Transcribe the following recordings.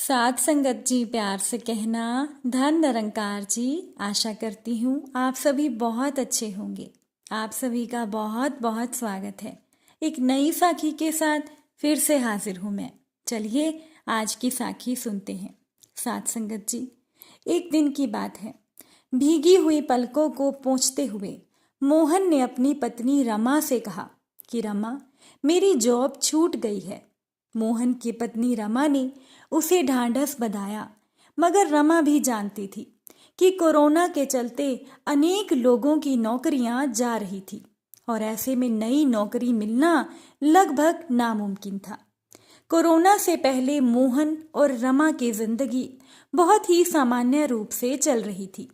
साथ संगत जी, प्यार से कहना। धन निरंकार जी, आशा करती हूँ आप सभी बहुत अच्छे होंगे। आप सभी का बहुत बहुत स्वागत है। एक नई साखी के साथ फिर से हाजिर हूँ मैं। चलिए आज की साखी सुनते हैं। साथ संगत जी, एक दिन की बात है। भीगी हुई पलकों को पोंछते हुए मोहन ने अपनी पत्नी रमा से कहा कि रमा, मेरी जॉब छूट गई है। मोहन की पत्नी रमा ने उसे ढांढस बंधाया, मगर रमा भी जानती थी कि कोरोना के चलते अनेक लोगों की नौकरियां जा रही थी और ऐसे में नई नौकरी मिलना लगभग नामुमकिन था। कोरोना से पहले मोहन और रमा की जिंदगी बहुत ही सामान्य रूप से चल रही थी।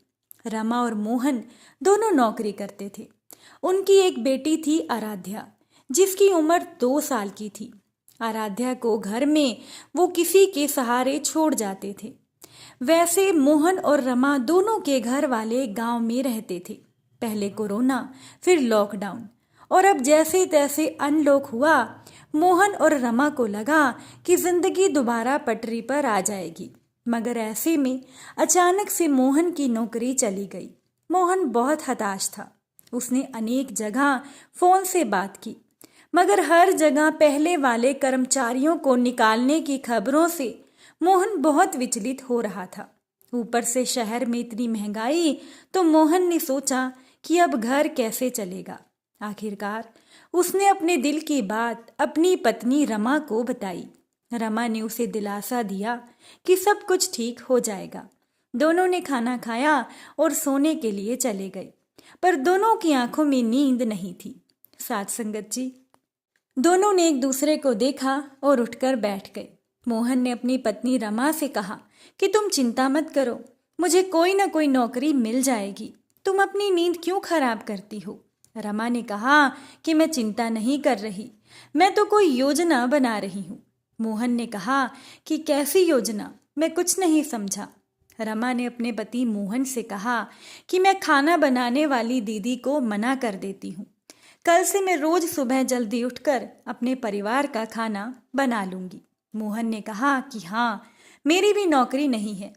रमा और मोहन दोनों नौकरी करते थे। उनकी एक बेटी थी आराध्या, जिसकी उम्र 2 साल की थी। आराध्या को घर में वो किसी के सहारे छोड़ जाते थे। वैसे मोहन और रमा दोनों के घर वाले गांव में रहते थे। पहले कोरोना, फिर लॉकडाउन और अब जैसे तैसे अनलॉक हुआ। मोहन और रमा को लगा कि जिंदगी दोबारा पटरी पर आ जाएगी, मगर ऐसे में अचानक से मोहन की नौकरी चली गई। मोहन बहुत हताश था। उसने अनेक जगह फोन से बात की, मगर हर जगह पहले वाले कर्मचारियों को निकालने की खबरों से मोहन बहुत विचलित हो रहा था। ऊपर से शहर में इतनी महंगाई, तो मोहन ने सोचा कि अब घर कैसे चलेगा। आखिरकार उसने अपने दिल की बात अपनी पत्नी रमा को बताई। रमा ने उसे दिलासा दिया कि सब कुछ ठीक हो जाएगा। दोनों ने खाना खाया और सोने के लिए चले गए, पर दोनों की आंखों में नींद नहीं थी। साथ संगत जी, दोनों ने एक दूसरे को देखा और उठकर बैठ गए। मोहन ने अपनी पत्नी रमा से कहा कि तुम चिंता मत करो, मुझे कोई ना कोई नौकरी मिल जाएगी। तुम अपनी नींद क्यों खराब करती हो? रमा ने कहा कि मैं चिंता नहीं कर रही, मैं तो कोई योजना बना रही हूँ। मोहन ने कहा कि कैसी योजना? मैं कुछ नहीं समझा। रमा ने अपने पति मोहन से कहा कि मैं खाना बनाने वाली दीदी को मना कर देती हूँ। कल से मैं रोज सुबह जल्दी उठकर अपने परिवार का खाना बना लूंगी। मोहन ने कहा कि हाँ, मेरी भी नौकरी नहीं है,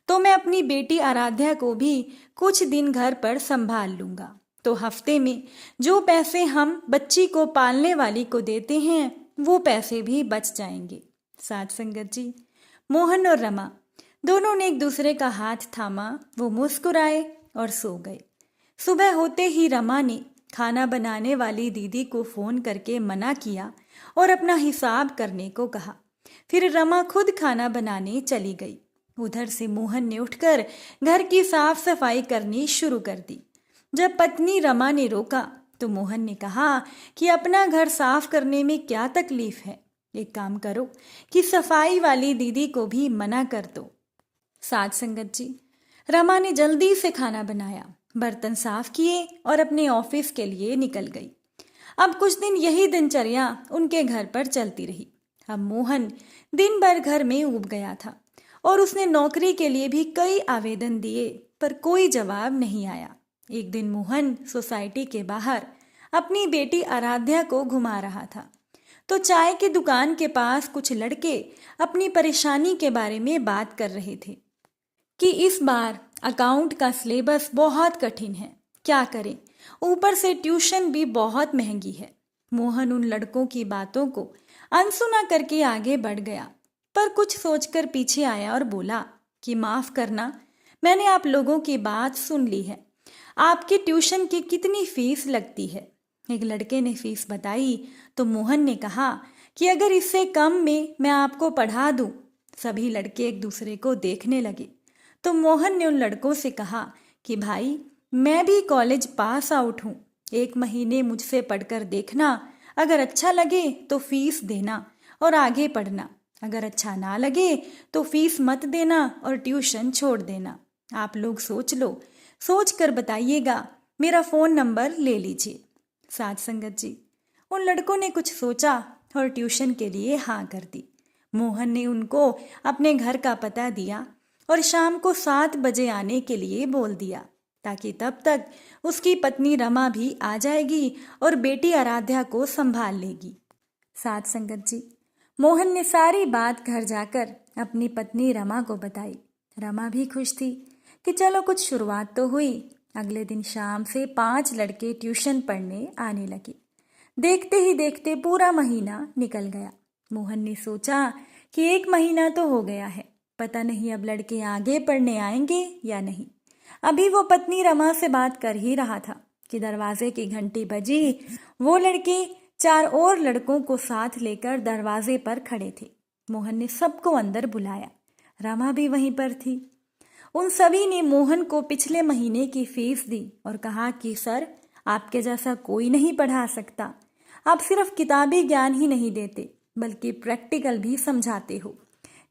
तो मैं अपनी बेटी आराध्या को भी कुछ दिन घर पर संभाल लूंगा। तो हफ्ते में जो पैसे हम बच्ची को पालने वाली को देते हैं, वो पैसे भी बच जाएंगे। साथ संगत जी, मोहन और रमा दोनों ने एक दूसरे का हाथ थामा, वो मुस्कुराए और सो गए। सुबह होते ही रमा ने खाना बनाने वाली दीदी को फोन करके मना किया और अपना हिसाब करने को कहा। फिर रमा खुद खाना बनाने चली गई। उधर से मोहन ने उठकर घर की साफ सफाई करनी शुरू कर दी। जब पत्नी रमा ने रोका तो मोहन ने कहा कि अपना घर साफ करने में क्या तकलीफ है, एक काम करो कि सफाई वाली दीदी को भी मना कर दो। साथ संगत जी, रमा ने जल्दी से खाना बनाया, बर्तन साफ किए और अपने ऑफिस के लिए निकल गई। अब कुछ दिन यही दिनचर्या उनके घर पर चलती रही। अब मोहन दिन भर घर में ऊब गया था और उसने नौकरी के लिए भी कई आवेदन दिए, पर कोई जवाब नहीं आया। एक दिन मोहन सोसाइटी के बाहर अपनी बेटी आराध्या को घुमा रहा था, तो चाय की दुकान के पास कुछ लड़के अपनी परेशानी के बारे में बात कर रहे थे कि इस बार अकाउंट का सिलेबस बहुत कठिन है, क्या करें, ऊपर से ट्यूशन भी बहुत महंगी है। मोहन उन लड़कों की बातों को अनसुना करके आगे बढ़ गया, पर कुछ सोचकर पीछे आया और बोला कि माफ करना, मैंने आप लोगों की बात सुन ली है। आपकी ट्यूशन की कितनी फीस लगती है? एक लड़के ने फीस बताई तो मोहन ने कहा कि अगर इससे कम में मैं आपको पढ़ा दूं। सभी लड़के एक दूसरे को देखने लगे, तो मोहन ने उन लड़कों से कहा कि भाई, मैं भी कॉलेज पास आउट हूँ, 1 महीने मुझसे पढ़कर देखना, अगर अच्छा लगे तो फीस देना और आगे पढ़ना, अगर अच्छा ना लगे तो फीस मत देना और ट्यूशन छोड़ देना। आप लोग सोच लो, सोच कर बताइएगा, मेरा फ़ोन नंबर ले लीजिए। साथ संगत जी, उन लड़कों ने कुछ सोचा और ट्यूशन के लिए हाँ कर दी। मोहन ने उनको अपने घर का पता दिया और शाम को 7 बजे आने के लिए बोल दिया, ताकि तब तक उसकी पत्नी रमा भी आ जाएगी और बेटी आराध्या को संभाल लेगी। साथ संगत जी, मोहन ने सारी बात घर जाकर अपनी पत्नी रमा को बताई। रमा भी खुश थी कि चलो कुछ शुरुआत तो हुई। अगले दिन शाम से 5 लड़के ट्यूशन पढ़ने आने लगे। देखते ही देखते पूरा महीना निकल गया। मोहन ने सोचा कि 1 महीना तो हो गया है, पता नहीं अब लड़के आगे पढ़ने आएंगे या नहीं। अभी वो पत्नी रमा से बात कर ही रहा था कि दरवाजे की घंटी बजी। वो लड़के 4 और लड़कों को साथ लेकर दरवाजे पर खड़े थे। मोहन ने सबको अंदर बुलाया। रमा भी वहीं पर थी। उन सभी ने मोहन को पिछले महीने की फीस दी और कहा कि सर, आपके जैसा कोई नहीं पढ़ा सकता। आप सिर्फ किताबी ज्ञान ही नहीं देते बल्कि प्रैक्टिकल भी समझाते हो,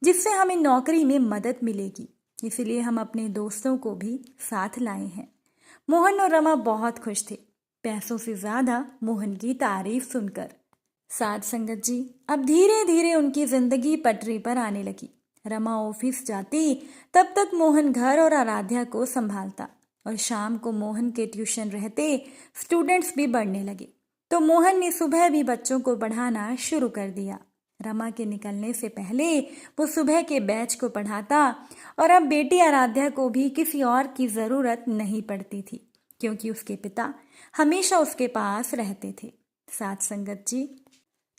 जिससे हमें नौकरी में मदद मिलेगी। इसलिए हम अपने दोस्तों को भी साथ लाए हैं। मोहन और रमा बहुत खुश थे, पैसों से ज्यादा मोहन की तारीफ सुनकर। साथ संगत जी, अब धीरे धीरे उनकी जिंदगी पटरी पर आने लगी। रमा ऑफिस जाती, तब तक मोहन घर और आराध्या को संभालता और शाम को मोहन के ट्यूशन रहते स्टूडेंट्स भी बढ़ने लगे, तो मोहन ने सुबह भी बच्चों को पढ़ाना शुरू कर दिया। रमा के निकलने से पहले वो सुबह के बैच को पढ़ाता और अब बेटी आराध्या को भी किसी और की ज़रूरत नहीं पड़ती थी, क्योंकि उसके पिता हमेशा उसके पास रहते थे। साथ संगत जी,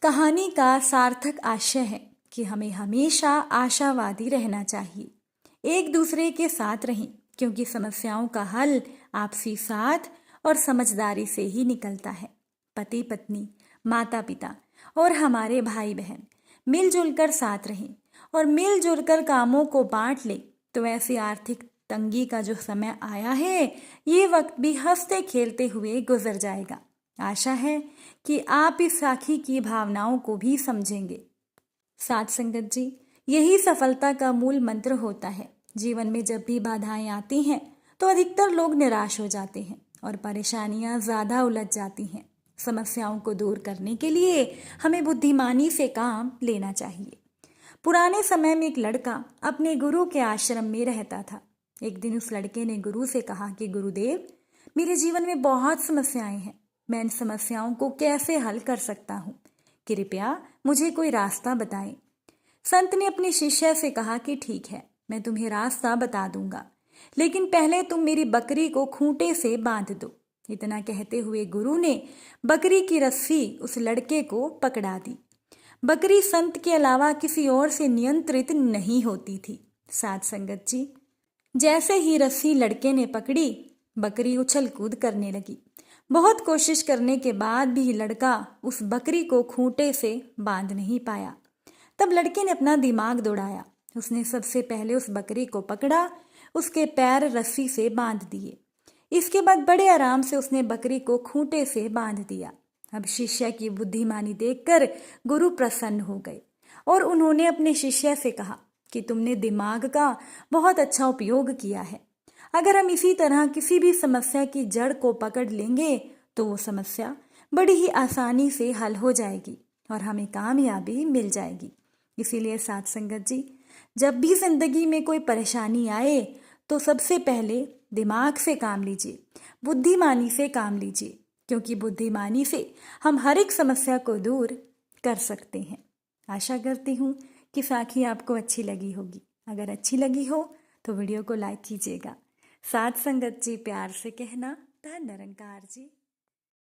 कहानी का सार्थक आशय है कि हमें हमेशा आशावादी रहना चाहिए, एक दूसरे के साथ रहें, क्योंकि समस्याओं का हल आपसी साथ और समझदारी से ही निकलता है। पति पत्नी, माता पिता और हमारे भाई बहन मिलजुल कर साथ रहें और मिलजुल कर कामों को बांट ले, तो ऐसी आर्थिक तंगी का जो समय आया है, ये वक्त भी हंसते खेलते हुए गुजर जाएगा। आशा है कि आप इस साखी की भावनाओं को भी समझेंगे। साथ संगत जी, यही सफलता का मूल मंत्र होता है। जीवन में जब भी बाधाएं आती हैं तो अधिकतर लोग निराश हो जाते हैं और परेशानियां ज्यादा उलझ जाती हैं। समस्याओं को दूर करने के लिए हमें बुद्धिमानी से काम लेना चाहिए। पुराने समय में एक लड़का अपने गुरु के आश्रम में रहता था। एक दिन उस लड़के ने गुरु से कहा कि गुरुदेव, मेरे जीवन में बहुत समस्याएं हैं, मैं इन समस्याओं को कैसे हल कर सकता हूँ? कृपया मुझे कोई रास्ता बताएं। संत ने अपने शिष्य से कहा कि ठीक है, मैं तुम्हें रास्ता बता दूंगा, लेकिन पहले तुम मेरी बकरी को खूंटे से बांध दो। इतना कहते हुए गुरु ने बकरी की रस्सी उस लड़के को पकड़ा दी। बकरी संत के अलावा किसी और से नियंत्रित नहीं होती थी। साथ संगत जी, जैसे ही रस्सी लड़के ने पकड़ी, बकरी उछल कूद करने लगी। बहुत कोशिश करने के बाद भी लड़का उस बकरी को खूंटे से बांध नहीं पाया। तब लड़के ने अपना दिमाग दौड़ाया। उसने सबसे पहले उस बकरी को पकड़ा, उसके पैर रस्सी से बांध दिए। इसके बाद बड़े आराम से उसने बकरी को खूंटे से बांध दिया। अब शिष्य की बुद्धिमानी देखकर गुरु प्रसन्न हो गए और उन्होंने अपने शिष्य से कहा कि तुमने दिमाग का बहुत अच्छा उपयोग किया है। अगर हम इसी तरह किसी भी समस्या की जड़ को पकड़ लेंगे तो वो समस्या बड़ी ही आसानी से हल हो जाएगी और हमें कामयाबी मिल जाएगी। इसीलिए साथ संगत जी, जब भी जिंदगी में कोई परेशानी आए तो सबसे पहले दिमाग से काम लीजिए, बुद्धिमानी से काम लीजिए, क्योंकि बुद्धिमानी से हम हर एक समस्या को दूर कर सकते हैं। आशा करती हूँ कि साखी आपको अच्छी लगी होगी। अगर अच्छी लगी हो तो वीडियो को लाइक कीजिएगा। साथ संगत जी, प्यार से कहना, धन निरंकार जी।